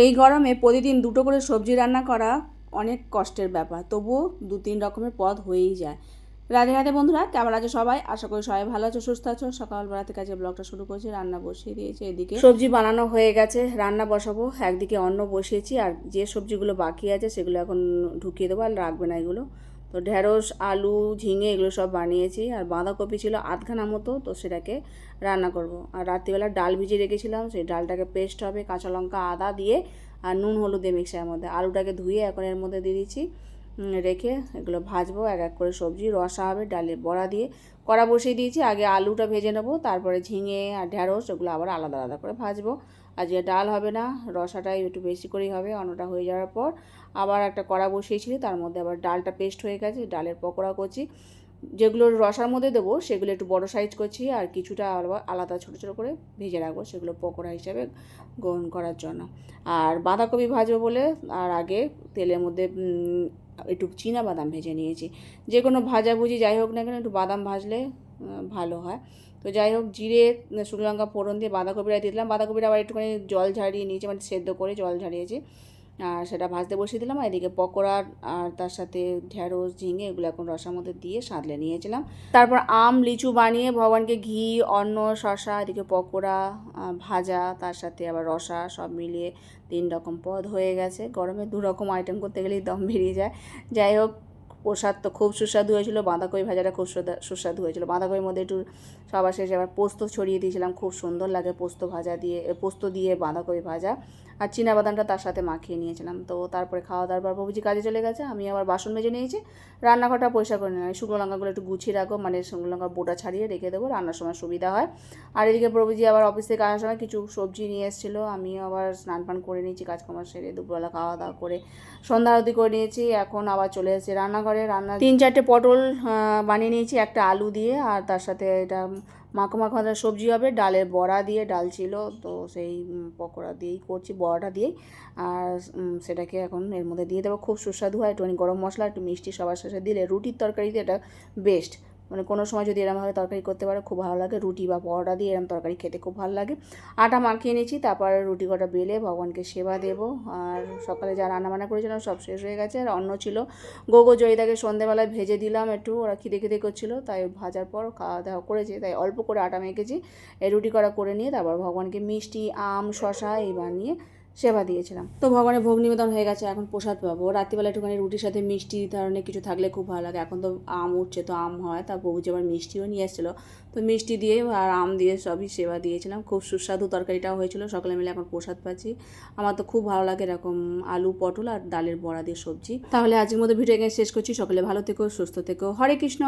এই গরমে প্রতিদিন দুটো করে সবজি রান্না করা অনেক কষ্টের ব্যাপার, তবুও 2-3 রকমের পদ হয়েই যায়। রাধে রাধে বন্ধুরা, কেমন আছো সবাই? আশা করি সবাই ভালো আছো, সুস্থ আছো। সকালবেলা থেকে আজকে ব্লগটা শুরু করছি, রান্না বসিয়ে দিয়েছি। এদিকে সবজি বানানো হয়ে গেছে, রান্না বসাবো। একদিকে অন্ন বসিয়েছি, আর যে সবজিগুলো বাকি আছে সেগুলো এখন ঢুকিয়ে দেবো, আর রাখবে না এগুলো। তো ঢেঁড়স, আলু, ঝিঙে এগুলো সব বানিয়েছি, আর বাঁধাকপি ছিল আধখানা মতো, তো সেটাকে রান্না করব। আর রাত্রিবেলা ডাল ভিজিয়ে রেখেছিলাম, সেই ডালটাকে পেস্ট হবে কাঁচা লঙ্কা আদা দিয়ে আর নুন হলুদ দিয়ে মিক্সারের মধ্যে। আলুটাকে ধুয়ে এখন এর মধ্যে দিয়ে দিচ্ছি, রেখে এগুলো ভাজবো। এক এক করে সবজি রসা হবে ডালের বড়া দিয়ে। কড়া বসিয়ে দিয়েছি, আগে আলুটা ভেজে নেবো, তারপরে ঝিঙে আর ঢেঁড়স এগুলো আবার আলাদা আলাদা করে ভাজবো। আজকে ডাল হবে না, রসাটাই একটু বেশি করেই হবে। অন্নটা হয়ে যাওয়ার পর আবার একটা কড়া বসিয়েছিলি, তার মধ্যে আবার ডালটা পেস্ট হয়ে গেছে, ডালের পকোড়া করছি। যেগুলো রসার মধ্যে দেবো সেগুলো একটু বড় সাইজ করছি, আর কিছুটা আলাদা ছোটো ছোটো করে ভেজে রাখবো, সেগুলো পকোড়া হিসাবে গ্রহণ করার জন্য। আর বাঁধাকপি ভাজবো বলে আর আগে তেলের মধ্যে একটু বাদাম ভেজে নিয়েছি। যে কোনো ভাজাভুজি যাই হোক না কেন একটু বাদাম ভাজলে ভালো হয়। তো যাই হোক, জিরে শুকনো লঙ্কা ফোড়ন দিয়ে বাঁধাকপিটা দিয়ে দিলাম। বাঁধাকপিটা আবার একটুখানি জল ঝারিয়ে নিয়েছি, মানে সেদ্ধ করে জল ঝারিয়েছি, আর সেটা ভাজতে বসিয়ে দিলাম। আর এদিকে পকোড়া আর তার সাথে ঢেঁড়স ঝিঙে এগুলো এখন রসার মধ্যে দিয়ে সাঁতলে নিয়েছিলাম। তারপর আম লিচু বানিয়ে ভগবানকে ঘি, অন্ন, শশা, এদিকে পকোড়া ভাজা, তার সাথে আবার রসা সব মিলিয়ে 3 রকম পদ হয়ে গেছে। গরমে 2 রকম আইটেম করতে গেলেই দম বেরিয়ে যায়। যাই হোক, প্রসাদ তো খুব সুস্বাদু হয়েছিল, বাঁধাকপি ভাজাটা খুব সুস্বাদু হয়েছিল। বাঁধাকপির মধ্যে একটু সবার শেষে আবার পোস্ত ছড়িয়ে দিয়েছিলাম, খুব সুন্দর লাগে পোস্ত দিয়ে বাঁধাকপি ভাজা, আর বাদামটা তার সাথে মাখিয়ে নিয়েছিলাম। তো তারপরে খাওয়া দাওয়ার পর বাবুজি কাজে চলে গেছে, আমি আবার বাসন মেজে নিয়েছি, রান্নাঘরটা পরিষ্কার করে নিলাম। শুকনো লঙ্কাগুলো একটু গুছিয়ে রাখবো, মানে শুকনো লঙ্কার বোটা ছাড়িয়ে রেখে দেবো, রান্নার সময় সুবিধা হয়। আর এদিকে প্রভুজি আবার অফিস থেকে আসার সময় কিছু সবজি নিয়ে এসেছিলো, আমিও আবার স্নান পান করে নিয়েছি, কাজকর্ম সেরে দুপুরবেলা খাওয়া দাওয়া করে সন্ধ্যা আরতি করে নিয়েছি। এখন আবার চলে এসেছি রান্নাঘরে। 3-4টে পটল বানিয়ে নিয়েছি একটা আলু দিয়ে, আর তার সাথে এটা মাখো মাখো সবজি হবে, ডালের বড়া দিয়ে, ডাল ছিল তো সেই পকোড়া দিয়েই করছি, বড়াটা দিয়েই। আর সেটাকে এখন এর মধ্যে দিয়ে দেবো, খুব সুস্বাদু হয়। একটুখানি গরম মশলা, একটু মিষ্টি সবার শেষে দিলে রুটির তরকারিতে এটা বেস্ট। মানে কোনো সময় যদি এরমভাবে তরকারি করতে পারে খুব ভালো লাগে, রুটি বা পরোটা দিয়ে এরম তরকারি খেতে খুব ভালো লাগে। আটা মাখিয়ে নিয়েছি, তারপর রুটি কটা বেলে ভগবানকে সেবা দেবো। আর সকালে যা রান্নাবান্না করেছিলাম সব শেষ হয়ে গেছে। আর অন্ন ছিল, গোগো জয়িতাকে সন্ধেবেলায় ভেজে দিলাম একটু, ওরা খিদে খিদে করছিলো, তাই ভাজার পর খাওয়া দাওয়া করেছে, তাই অল্প করে আটা মেখেছি। এই রুটি করা করে নিয়ে তারপর ভগবানকে মিষ্টি, আম, শশা এই বানিয়ে সেবা দিয়েছিলাম। তো ভগবানের ভোগ নিবেদন হয়ে গেছে, এখন প্রসাদ পাবো। রাত্রিবেলা একটুখানি রুটির সাথে মিষ্টি ধরনের কিছু থাকলে খুব ভালো লাগে। এখন তো আম উঠছে, তো আম হয়, তা প্রভুজি আবার মিষ্টিও নিয়ে এসেছিলো, তো মিষ্টি দিয়ে আর আম দিয়ে সবই সেবা দিয়েছিলাম। খুব সুস্বাদু তরকারিটাও হয়েছিল, সকলে মিলে এখন প্রসাদ পাচ্ছি। আমার তো খুব ভালো লাগে এরকম আলু, পটল আর ডালের বড়া দিয়ে সবজি। তাহলে আজকের মতো ভিডিও এখানে শেষ করছি। সকলে ভালো থেকো, সুস্থ থেকো। হরে কৃষ্ণ।